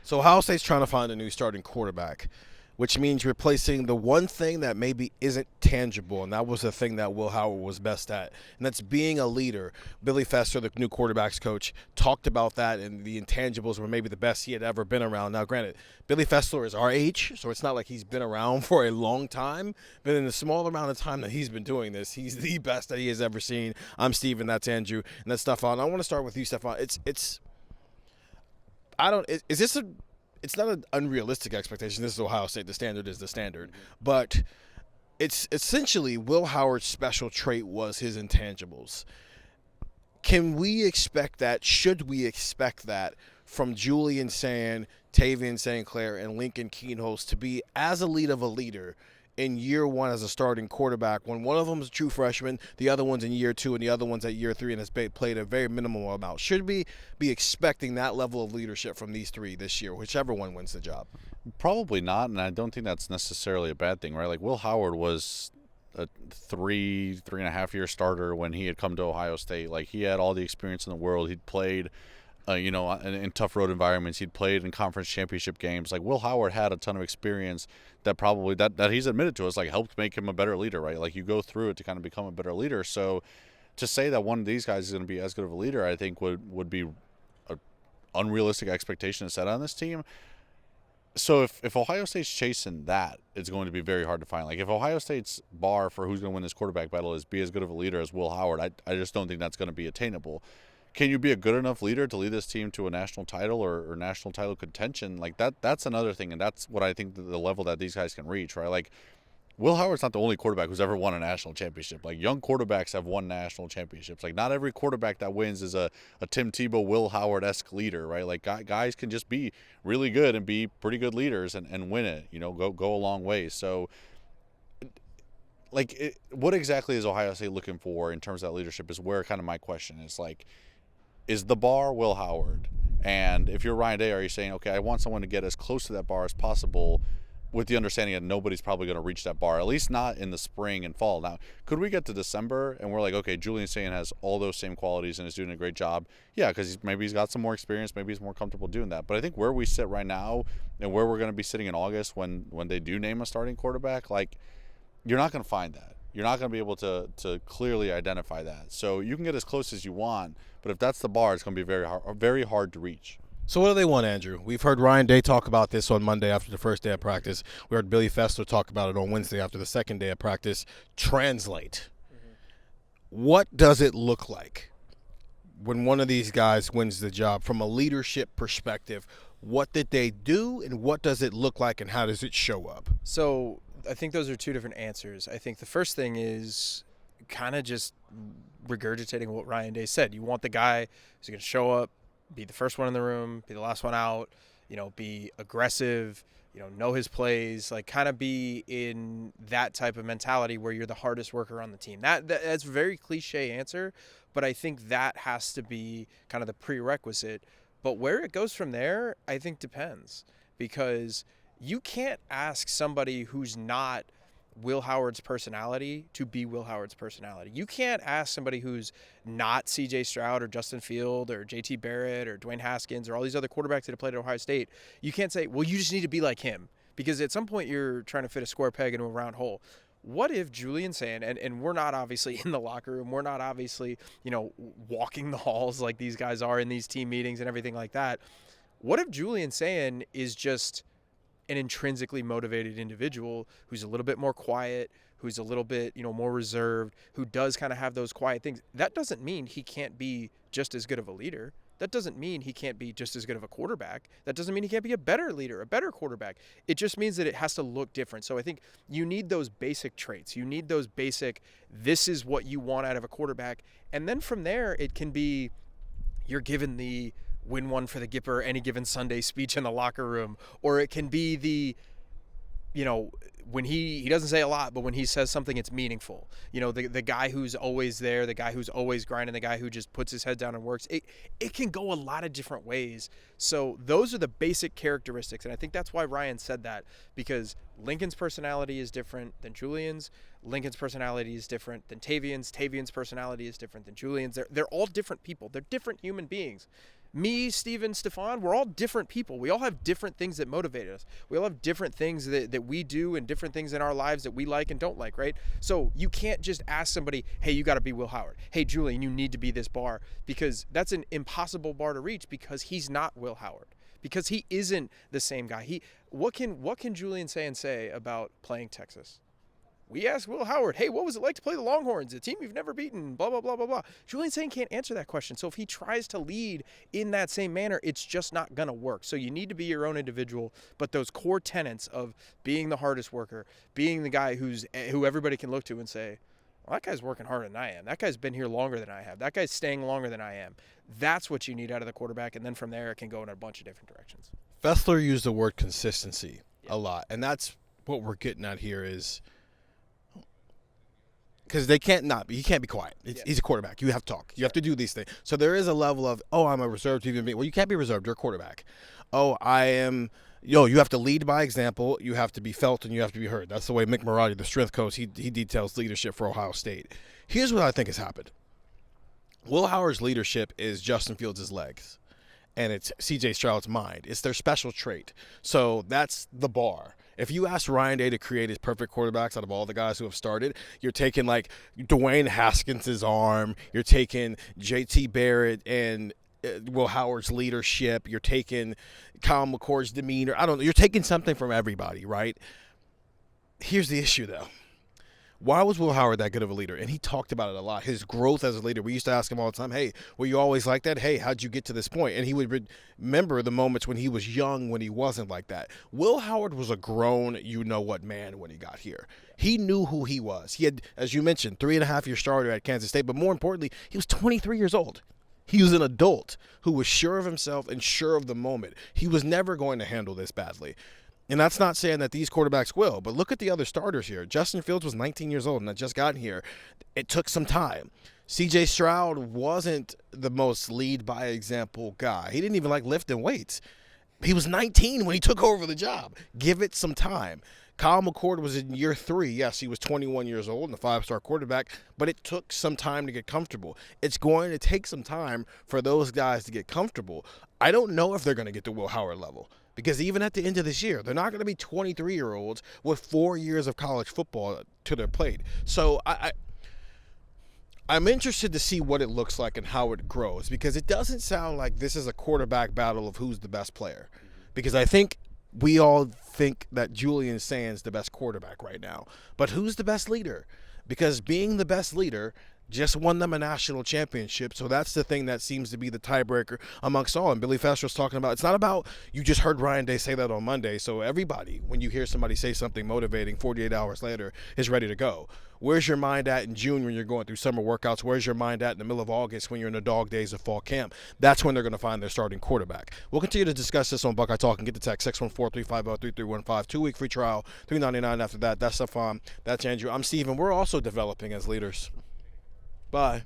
So Ohio State's trying to find a new starting quarterback, which means replacing the one thing that maybe isn't tangible, and that was the thing that Will Howard was best at, and that's being a leader. Billy Fester, the new quarterbacks coach, talked about that, and the intangibles were maybe the best he had ever been around. Now, granted, Billy Fester is our age, so it's not like he's been around for a long time, but in the small amount of time that he's been doing this, he's the best that he has ever seen. I'm Steven, that's Andrew, and that's Stefan. I want to start with you, Stefan. Is this a it's not an unrealistic expectation. This is Ohio State. The standard is the standard. But it's essentially Will Howard's special trait was his intangibles. Can we expect that? Should we expect that from Julian Sand, Tavian St. Clair, and Lincoln Keenholz to be as elite of a leader in year one as a starting quarterback when one of them is a true freshman, the other one's in year two, and the other one's at year three and has played a very minimal amount? Should we be expecting that level of leadership from these three this year, whichever one wins the job? Probably not, and I don't think that's necessarily a bad thing, right? Like, Will Howard was a three and a half year starter when he had come to Ohio State. Like, he had all the experience in the world. He'd played in tough road environments. He'd played in conference championship games. Like, Will Howard had a ton of experience that probably that he's admitted to us, like, helped make him a better leader, right? Like, you go through it to kind of become a better leader. So to say that one of these guys is going to be as good of a leader, I think would be an unrealistic expectation to set on this team. So if Ohio State's chasing that, it's going to be very hard to find. Like, if Ohio State's bar for who's going to win this quarterback battle is be as good of a leader as Will Howard, I just don't think that's going to be attainable. Can you be a good enough leader to lead this team to a national title or national title contention? Like, that's another thing, and that's what I think the level that these guys can reach, right? Like, Will Howard's not the only quarterback who's ever won a national championship. Like, young quarterbacks have won national championships. Like, not every quarterback that wins is a Tim Tebow, Will Howard-esque leader, right? Like, guys can just be really good and be pretty good leaders and win it, go a long way. So, like, what exactly is Ohio State looking for in terms of that leadership is where kind of my question is. Like, is the bar Will Howard? And if you're Ryan Day, are you saying, okay, I want someone to get as close to that bar as possible with the understanding that nobody's probably going to reach that bar, at least not in the spring and fall? Now, could we get to December and we're like, okay, Julian Sand has all those same qualities and is doing a great job? Yeah, because maybe he's got some more experience. Maybe he's more comfortable doing that. But I think where we sit right now and where we're going to be sitting in August when they do name a starting quarterback, like, you're not going to find that. You're not going to be able to clearly identify that. So you can get as close as you want, but if that's the bar, it's going to be very hard to reach. So what do they want, Andrew? We've heard Ryan Day talk about this on Monday after the first day of practice. We heard Billy Fester talk about it on Wednesday after the second day of practice. Translate. What does it look like when one of these guys wins the job from a leadership perspective? What did they do, and what does it look like, and how does it show up? So I think those are two different answers. I think the first thing is kind of just regurgitating what Ryan Day said. You want the guy who's going to show up, be the first one in the room, be the last one out, be aggressive, know his plays, like kind of be in that type of mentality where you're the hardest worker on the team. That's a very cliche answer, but I think that has to be kind of the prerequisite. But where it goes from there, I think depends, because you can't ask somebody who's not Will Howard's personality to be Will Howard's personality. You can't ask somebody who's not C.J. Stroud or Justin Field or J.T. Barrett or Dwayne Haskins or all these other quarterbacks that have played at Ohio State. You can't say, well, you just need to be like him, because at some point you're trying to fit a square peg into a round hole. What if Julian Sand, and we're not obviously in the locker room, we're not obviously, walking the halls like these guys are in these team meetings and everything like that. What if Julian Sand is just an intrinsically motivated individual who's a little bit more quiet, who's a little bit, more reserved, who does kind of have those quiet things? That doesn't mean he can't be just as good of a leader. That doesn't mean he can't be just as good of a quarterback. That doesn't mean he can't be a better leader, a better quarterback. It just means that it has to look different. So I think you need those basic traits. You need those basic, this is what you want out of a quarterback. And then from there, it can be, you're given the win one for the Gipper any given Sunday speech in the locker room, or it can be the, when he doesn't say a lot, but when he says something, it's meaningful. The guy who's always there, the guy who's always grinding, the guy who just puts his head down and works. It can go a lot of different ways. So those are the basic characteristics, and I think that's why Ryan said that, because Lincoln's personality is different than Julian's. Lincoln's personality is different than Tavian's. Tavian's personality is different than Julian's. They're all different people. They're different human beings. Me, Steven, Stefan, we're all different people. We all have different things that motivate us. We all have different things that we do and different things in our lives that we like and don't like, right? So you can't just ask somebody, hey, you got to be Will Howard. Hey, Julian, you need to be this bar, because that's an impossible bar to reach, because he's not Will Howard. Because he isn't the same guy. What can Julian say about playing Texas? We asked Will Howard, hey, what was it like to play the Longhorns, a team you've never beaten, blah, blah, blah, blah, blah. Julian Sain can't answer that question. So if he tries to lead in that same manner, it's just not going to work. So you need to be your own individual, but those core tenets of being the hardest worker, being the guy who everybody can look to and say, well, that guy's working harder than I am. That guy's been here longer than I have. That guy's staying longer than I am. That's what you need out of the quarterback, and then from there it can go in a bunch of different directions. Fessler used the word consistency a lot, and that's what we're getting at here is – because he can't be quiet. He's a quarterback. You have to talk. You have to do these things. So there is a level of, oh, I'm a reserved human being. Well, you can't be reserved. You're a quarterback. Oh, I am. You have to lead by example. You have to be felt and you have to be heard. That's the way Mick Marotti, the strength coach, he details leadership for Ohio State. Here's what I think has happened. Will Howard's leadership is Justin Fields' legs, and it's C.J. Stroud's mind. It's their special trait. So that's the bar. If you ask Ryan Day to create his perfect quarterbacks out of all the guys who have started, you're taking like Dwayne Haskins' arm, you're taking J.T. Barrett and Will Howard's leadership, you're taking Kyle McCord's demeanor. I don't know. You're taking something from everybody, right? Here's the issue, though. Why was Will Howard that good of a leader? And he talked about it a lot. His growth as a leader. We used to ask him all the time, hey, were you always like that? Hey, how'd you get to this point? And he would remember the moments when he was young, when he wasn't like that. Will Howard was a grown you-know-what man when he got here. He knew who he was. He had, as you mentioned, 3.5-year starter at Kansas State. But more importantly, he was 23 years old. He was an adult who was sure of himself and sure of the moment. He was never going to handle this badly. And that's not saying that these quarterbacks will, but look at the other starters here. Justin Fields was 19 years old and had just gotten here. It took some time. C.J. Stroud wasn't the most lead-by-example guy. He didn't even like lifting weights. He was 19 when he took over the job. Give it some time. Kyle McCord was in year 3. Yes, he was 21 years old and a 5-star quarterback, but it took some time to get comfortable. It's going to take some time for those guys to get comfortable. I don't know if they're going to get to Will Howard level. Because even at the end of this year, they're not going to be 23-year-olds with 4 years of college football to their plate. So I'm interested to see what it looks like and how it grows, because it doesn't sound like this is a quarterback battle of who's the best player. Because I think we all think that Julian Sain's the best quarterback right now. But who's the best leader? Because being the best leader just won them a national championship. So that's the thing that seems to be the tiebreaker amongst all. And Billy Fester was talking about, it's not about, you just heard Ryan Day say that on Monday. So everybody, when you hear somebody say something motivating 48 hours later, is ready to go. Where's your mind at in June when you're going through summer workouts? Where's your mind at in the middle of August when you're in the dog days of fall camp? That's when they're going to find their starting quarterback. We'll continue to discuss this on Buckeye Talk and get the text 614-350-3315. 2-week free trial, $3.99 after that. That's Stefan. That's Andrew. I'm Steven. We're also developing as leaders. Bye.